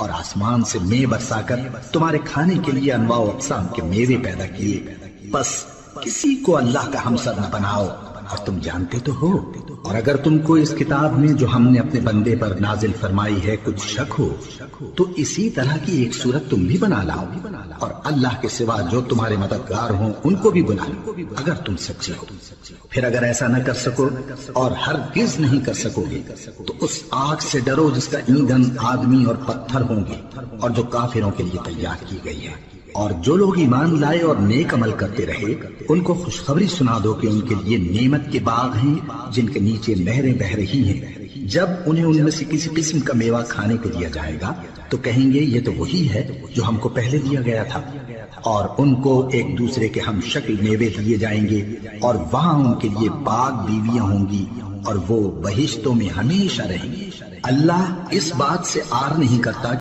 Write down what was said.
اور آسمان سے مے برسا کر تمہارے کھانے کے لیے انواع و اقسام کے میوے پیدا کیے، بس کسی کو اللہ کا ہمسر نہ بناؤ، اور تم جانتے تو ہو۔ اور اگر تم کو اس کتاب میں جو ہم نے اپنے بندے پر نازل فرمائی ہے کچھ شک ہو تو اسی طرح کی ایک صورت تم بھی بنا لاؤ، اور اللہ کے سوا جو تمہارے مددگار ہوں ان کو بھی بلا لو اگر تم سچے ہو۔ پھر اگر ایسا نہ کر سکو اور ہرگز نہیں کر سکو گے تو اس آگ سے ڈرو جس کا ایندھن آدمی اور پتھر ہوں گے، اور جو کافروں کے لیے تیار کی گئی ہے۔ اور جو لوگ ایمان لائے اور نیک عمل کرتے رہے ان کو خوشخبری سنا دو کہ ان کے لیے نعمت کے باغ ہیں جن کے نیچے نہریں بہہ رہی ہیں۔ جب انہیں ان میں سے کسی قسم کا میوہ کھانے کو دیا جائے گا تو کہیں گے یہ تو وہی ہے جو ہم کو پہلے دیا گیا تھا، اور ان کو ایک دوسرے کے ہم شکل میوے دیے جائیں گے، اور وہاں ان کے لیے پاک بیویاں ہوں گی، اور وہ بہشتوں میں ہمیشہ رہیں گے۔ اللہ اس بات سے عار نہیں کرتا